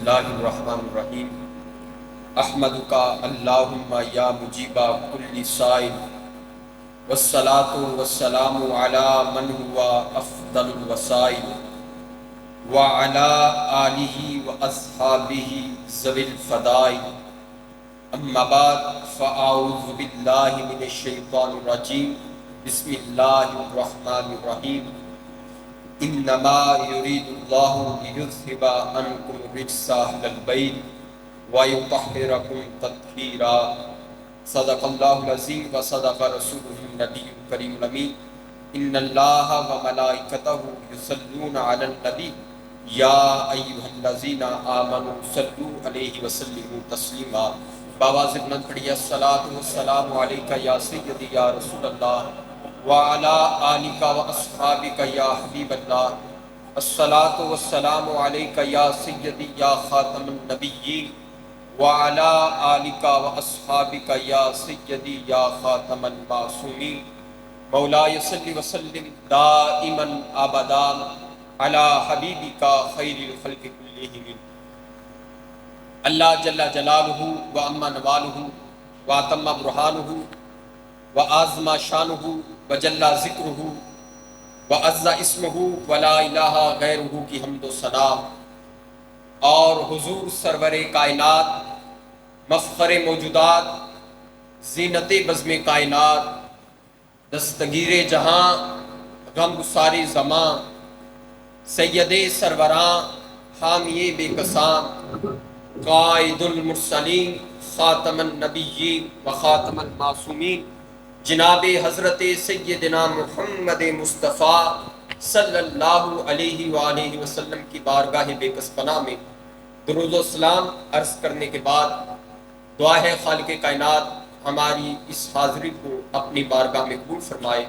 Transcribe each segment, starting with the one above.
اللہ الرحمن الرحیم احمدک اللہم یا مجیب کل سائل والصلاة والسلام علی من ہوا افضل الوسائل وعلی آلہ واصحابہ ذوی الفضائل اما بعد فاعوذ باللہ من الشیطان الرجیم بسم اللہ الرحمن الرحیم انما یرید اللہ لیذھب عنکم الرجس اہل البیت ویطہرکم تطہیرا صدق اللہ العظیم وصدق رسولہ النبی الکریم الامین ان اللہ وملائکتہ یصلون علی النبی یا ایھا الذین آمنوا صلوا علیہ وسلموا تسلیما باواز بلند پڑھیے الصلاۃ والسلام علیک یا سیدی یا رسول اللہ وعلی آلک واصحابک یا حبیب اللہ الصلاۃ والسلام علیک یا سیدی یا خاتم النبیین وعلی آلک واصحابک یا سیدی یا خاتم المعصومین مولاي صل وسلم دائما ابدا علی حبیبک خیر الخلق کلہم اللہ جل جلالہ وعم نوالہ واتم برہانہ وعظم شانہ وجل ذکرہ وعز اسمہ ولا الہ غیرہ کی حمد و ثنا اور حضور سرور کائنات مفخر موجودات زینت بزم کائنات دستگیر جہاں غم گسار زماں سید سروراں حامی بے کساں قائد المرسلین خاتم النبیین و خاتم المعصومین جناب حضرت سیدنا محمد مصطفیٰ صلی اللہ علیہ وآلہ وسلم کی بارگاہ بے کس پناہ میں درود و سلام عرض کرنے کے بعد دعا ہے خالق کائنات ہماری اس حاضری کو اپنی بارگاہ میں قبول فرمائے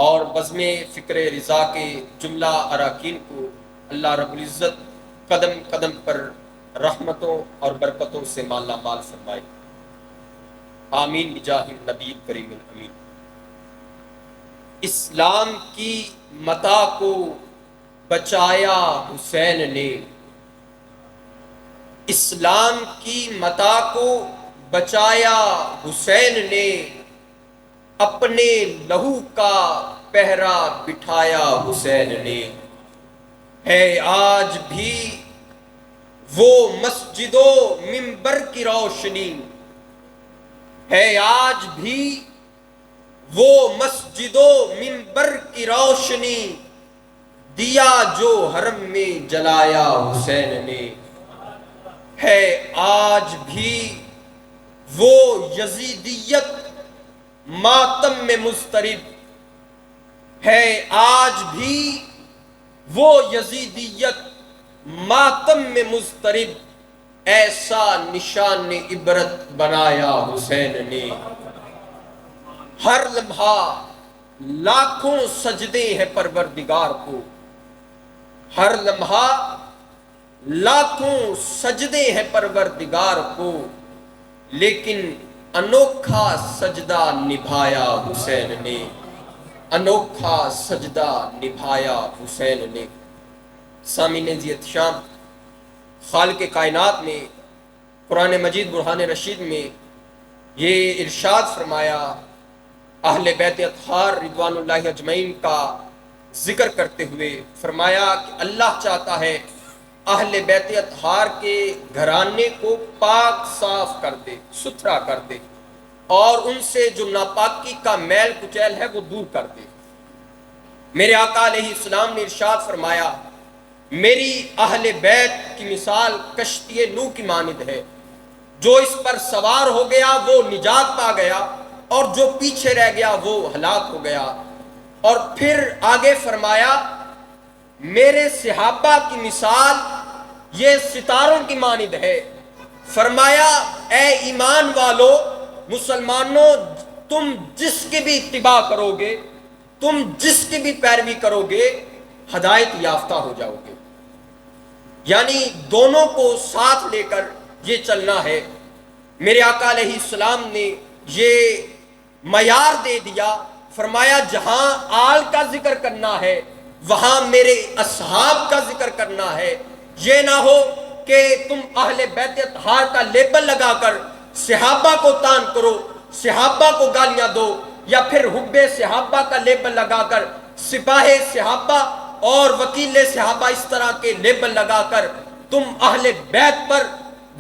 اور بزم فکر رضا کے جملہ اراکین کو اللہ رب العزت قدم قدم پر رحمتوں اور برکتوں سے مالا مال فرمائے آمین بجاہ النبی کریم الامین۔ اسلام کی متاع کو بچایا حسین نے، اسلام کی متاع کو بچایا حسین نے، اپنے لہو کا پہرا بٹھایا حسین نے، ہے آج بھی وہ مسجد و منبر کی روشنی، ہے آج بھی وہ مسجد و منبر کی روشنی، دیا جو حرم میں جلایا حسین نے، ہے آج بھی وہ یزیدیت ماتم میں مضطرب، ہے آج بھی وہ یزیدیت ماتم میں مضطرب، ایسا نشان عبرت بنایا حسین نے، ہر لمحہ لاکھوں سجدے ہیں پروردگار کو، ہر لمحہ لاکھوں سجدے ہیں پروردگار کو، لیکن انوکھا سجدہ نبھایا حسین نے، انوکھا سجدہ نبھایا حسین نے۔ سامعین ذی احتشام، خالق کائنات نے قرآن مجید برہان رشید میں یہ ارشاد فرمایا، اہل بیت اطہار رضوان اللہ اجمعین کا ذکر کرتے ہوئے فرمایا کہ اللہ چاہتا ہے اہل بیت اطہار کے گھرانے کو پاک صاف کر دے، ستھرا کر دے، اور ان سے جو ناپاکی کا میل کچیل ہے وہ دور کر دے۔ میرے آقا علیہ السلام نے ارشاد فرمایا، میری اہل بیت کی مثال کشتی نوح کی مانند ہے، جو اس پر سوار ہو گیا وہ نجات پا گیا، اور جو پیچھے رہ گیا وہ ہلاک ہو گیا۔ اور پھر آگے فرمایا، میرے صحابہ کی مثال یہ ستاروں کی مانند ہے، فرمایا اے ایمان والو مسلمانوں، تم جس کی بھی اتباع کرو گے، تم جس کی بھی پیروی کرو گے، ہدایت یافتہ ہو جاؤ گے۔ یعنی دونوں کو ساتھ لے کر یہ چلنا ہے۔ میرے آقا علیہ السلام نے یہ معیار دے دیا، فرمایا جہاں آل کا ذکر کرنا ہے وہاں میرے اصحاب کا ذکر کرنا ہے۔ یہ نہ ہو کہ تم اہل بیت اطہار کا لیبل لگا کر صحابہ کو تان کرو، صحابہ کو گالیاں دو، یا پھر حب صحابہ کا لیبل لگا کر سپاہ صحابہ اور وکیل صحابہ اس طرح کے لیبل لگا کر تم اہل بیت پر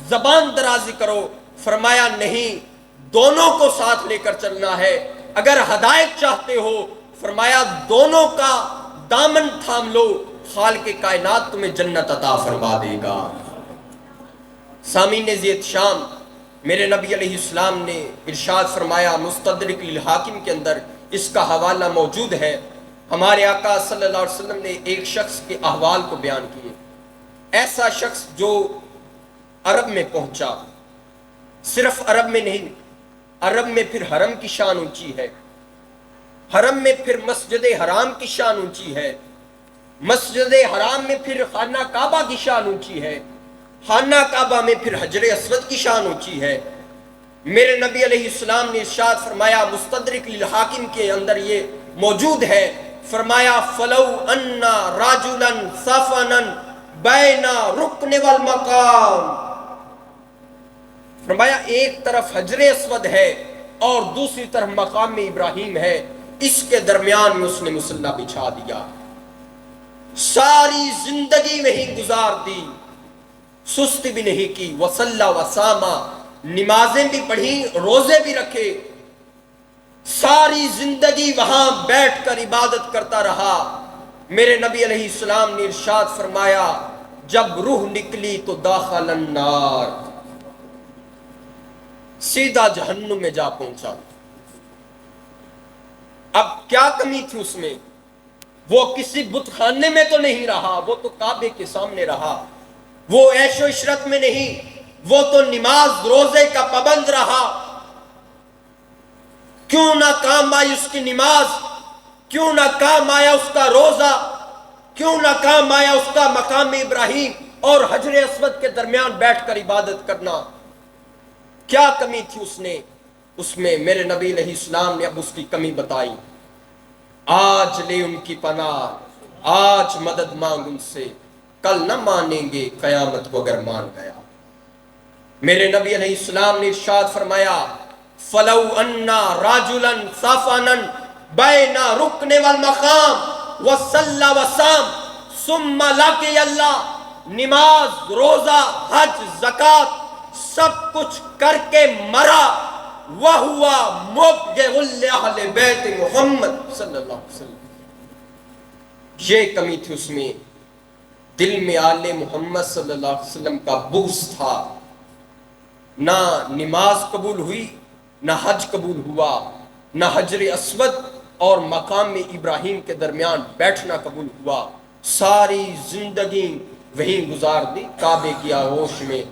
زبان درازی کرو۔ فرمایا نہیں، دونوں کو ساتھ لے کر چلنا ہے۔ اگر ہدایت چاہتے ہو فرمایا دونوں کا دامن تھام لو، خالق کائنات تمہیں جنت عطا فرما دے گا۔ سامعین ذی شام، میرے نبی علیہ السلام نے ارشاد فرمایا، مستدرک للحاکم کے اندر اس کا حوالہ موجود ہے، ہمارے آقا صلی اللہ علیہ وسلم نے ایک شخص کے احوال کو بیان کیے۔ ایسا شخص جو عرب میں پہنچا، صرف عرب میں نہیں، عرب میں پھر حرم کی شان اونچی ہے، حرم میں پھر مسجد حرام کی شان اونچی ہے، مسجد حرام میں پھر خانہ کعبہ کی شان اونچی ہے، خانہ کعبہ میں پھر حجر اسود کی شان اونچی ہے۔ میرے نبی علیہ السلام نے ارشاد فرمایا، مستدرک للحاکم کے اندر یہ موجود ہے، فرمایا فلو ان راجلا سفنا بین رکن والمقام، فرمایا ایک طرف حجر اسود ہے اور دوسری طرف مقام ابراہیم ہے، اس کے درمیان میں اس نے مصلی بچھا دیا، ساری زندگی وہیں گزار دی، سستی بھی نہیں کی، وصلی وساما، نمازیں بھی پڑھی، روزے بھی رکھے، ساری زندگی وہاں بیٹھ کر عبادت کرتا رہا۔ میرے نبی علیہ السلام نے ارشاد فرمایا، جب روح نکلی تو داخل النار، سیدھا جہنم میں جا پہنچا۔ اب کیا کمی تھی اس میں؟ وہ کسی بت خانے میں تو نہیں رہا، وہ تو کعبے کے سامنے رہا، وہ عیش و عشرت میں نہیں، وہ تو نماز روزے کا پابند رہا۔ کیوں نہ کام آئی اس کی نماز، کیوں نہ کام آیا اس کا روزہ، کیوں نہ کام آیا اس کا مقام ابراہیم اور حجر اسود کے درمیان بیٹھ کر عبادت کرنا؟ کیا کمی تھی اس میں میرے نبی علیہ السلام نے اب اس کی کمی بتائی۔ آج لے ان کی پناہ، آج مدد مانگ ان سے، کل نہ مانیں گے قیامت کو اگر مان گیا۔ میرے نبی علیہ السلام نے ارشاد فرمایا، فلو انا راجلا صافنا بین رکن والمقام وصلی وسام ثم لقی اللہ، نماز روزہ حج زکات سب کچھ کر کے مرا، وَهُوَ مُبْغِضٌ لِأَهْلِ بَيْتِ محمد صلی اللہ علیہ وسلم۔ یہ کمی تھی اس میں، دل میں آل محمد صلی اللہ علیہ وسلم کا بغض تھا۔ نہ نماز قبول ہوئی، نہ حج قبول ہوا، نہ حجر اسود اور مقام ابراہیم کے درمیان بیٹھنا قبول ہوا، ساری زندگی وہیں گزار دی کعبے کی آغوش میں۔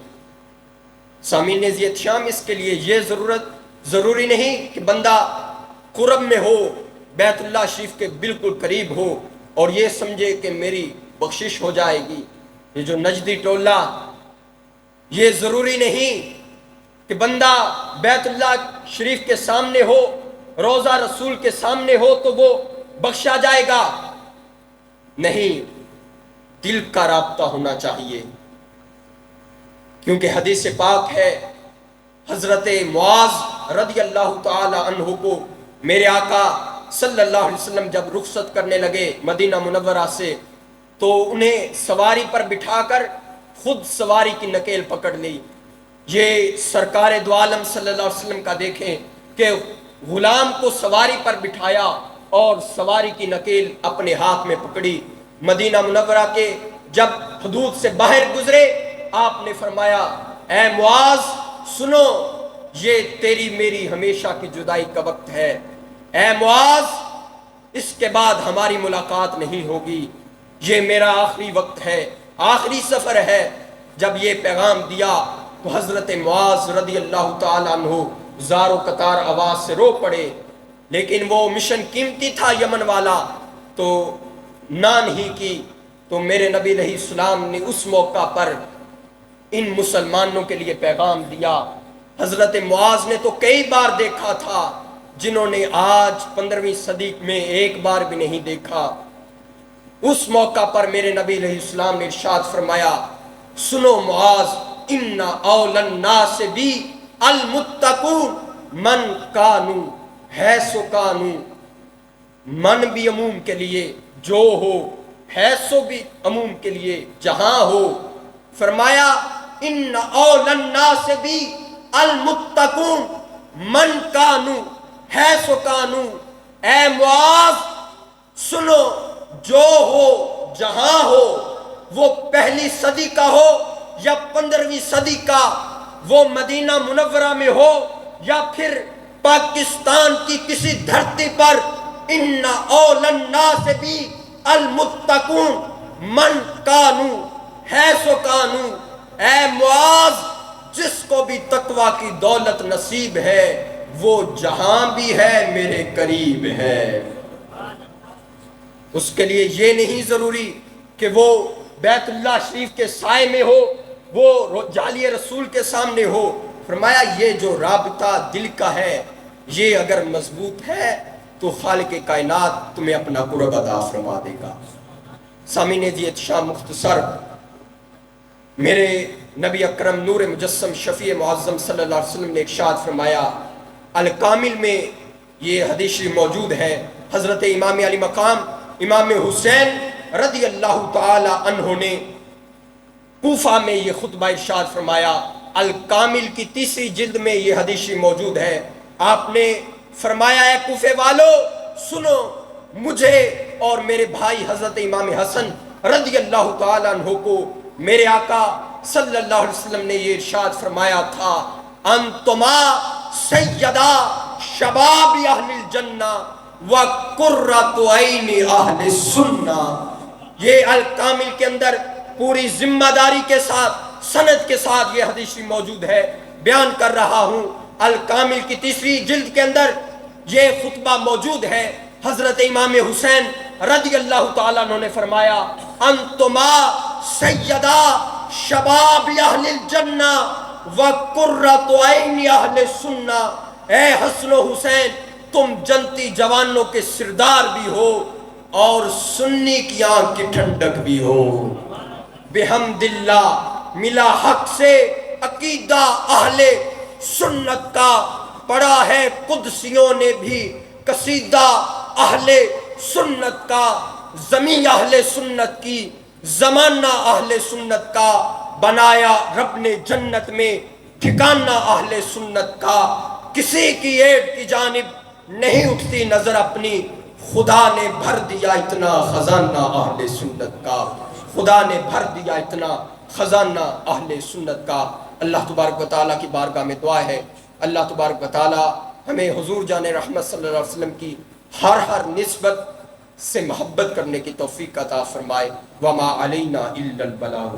سامعین ذی شام، اس کے لیے یہ ضروری نہیں کہ بندہ قرب میں ہو، بیت اللہ شریف کے بالکل قریب ہو اور یہ سمجھے کہ میری بخشش ہو جائے گی۔ یہ جو نجدی ٹولہ، یہ ضروری نہیں کہ بندہ بیت اللہ شریف کے سامنے ہو، روضہ رسول کے سامنے ہو تو وہ بخشا جائے گا، نہیں، دل کا رابطہ ہونا چاہیے۔ کیونکہ حدیث پاک ہے، حضرت معاذ رضی اللہ تعالی عنہ کو میرے آقا صلی اللہ علیہ وسلم جب رخصت کرنے لگے مدینہ منورہ سے تو انہیں سواری پر بٹھا کر خود سواری کی نکیل پکڑ لی۔ یہ سرکار دو عالم صلی اللہ علیہ وسلم کا دیکھیں کہ غلام کو سواری پر بٹھایا اور سواری کی نکیل اپنے ہاتھ میں پکڑی۔ مدینہ منورہ کے جب حدود سے باہر گزرے، آپ نے فرمایا، اے معاذ سنو، یہ تیری میری ہمیشہ کی جدائی کا وقت ہے، اے معاذ اس کے بعد ہماری ملاقات نہیں ہوگی، یہ میرا آخری وقت ہے، آخری سفر ہے۔ جب یہ پیغام دیا تو حضرت معاذ رضی اللہ تعالیٰ عنہ زار و قطار آواز سے رو پڑے، لیکن وہ مشن قیمتی تھا یمن والا تو نہ نہیں کی۔ تو میرے نبی علیہ السلام نے اس موقع پر ان مسلمانوں کے لیے پیغام دیا۔ حضرت معاذ نے تو کئی بار دیکھا تھا، جنہوں نے آج 15ویں صدی میں ایک بار بھی نہیں دیکھا۔ اس موقع پر میرے نبی علیہ السلام نے ارشاد فرمایا، سنو معاذ ان اول الناس بی المتقون من کانو حیث کانو، من بھی عموم کے لیے جو ہو، حیث بھی عموم کے لیے جہاں ہو. فرمایا ان اول الناس بی المتقون من کانو حیث کانو. اے معاذ سنو، جو ہو جہاں ہو، وہ پہلی صدی کا ہو یا 15ویں صدی کا، وہ مدینہ منورہ میں ہو یا پھر پاکستان کی کسی دھرتی پر، ان اول الناس بی المتقون من کانو حیث کانو. اے معاذ جس کو بھی تقوی کی دولت نصیب ہے وہ جہاں بھی ہے میرے قریب ہے. اس کے لیے یہ نہیں ضروری کہ وہ بیت اللہ شریف کے سائے میں ہو، وہ جالی رسول کے سامنے ہو. فرمایا یہ جو رابطہ دل کا ہے یہ اگر مضبوط ہے تو خالق کائنات تمہیں اپنا قرب عطا فرما دے گا. سامعین جی احتشام مختصر، میرے نبی اکرم نور مجسم شفیع معظم صلی اللہ علیہ وسلم نے ارشاد فرمایا، الکامل میں یہ حدیث شریف موجود ہے، حضرت امام علی مقام امام حسین رضی اللہ تعالی عنہ نے کوفہ میں یہ خطبہ ارشاد فرمایا. الکامل کی 3 جلد میں یہ حدیث شریف موجود ہے. آپ نے فرمایا اے کوفے والو سنو، مجھے اور میرے بھائی حضرت امام حسن رضی اللہ تعالی عنہ کو میرے آقا صلی اللہ علیہ وسلم نے یہ ارشاد فرمایا تھا، انتما سیدہ شباب اہل الجنہ وقرۃ عین اہل السنہ. یہ الکامل کے اندر پوری ذمہ داری کے ساتھ سند کے ساتھ یہ حدیث موجود ہے، بیان کر رہا ہوں. الکامل کی 3 جلد کے اندر یہ خطبہ موجود ہے. حضرت امام حسین رضی اللہ تعالیٰ عنہ نے فرمایا، انتما سیدہ شباب اہل الجنہ وقرۃ عین اہل السنہ. اے حسن و حسین تم جنتی جوانوں کے سردار بھی ہو اور سنی کی آنکھ کی ٹھنڈک بھی ہو. بحمد اللہ ملا حق سے عقیدہ اہل سنت کا، پڑھا ہے قدسیوں نے بھی قصیدہ اہل سنت کا. زمین اہل سنت کی، زمانہ اہل سنت کا، بنایا رب نے جنت میں ٹھکانہ اہل سنت کا. کسی کی ایب کی جانب نہیں اٹھتی نظر اپنی، خدا نے بھر دیا اتنا خزانہ اہل سنت کا. خدا نے بھر دیا اتنا خزانہ اہل سنت کا. اللہ تبارک و تعالیٰ کی بارگاہ میں دعا ہے، اللہ تبارک و تعالیٰ ہمیں حضور جان رحمت صلی اللہ علیہ وسلم کی ہر نسبت سے محبت کرنے کی توفیق عطا فرمائے. وما علینا الا البلاغ.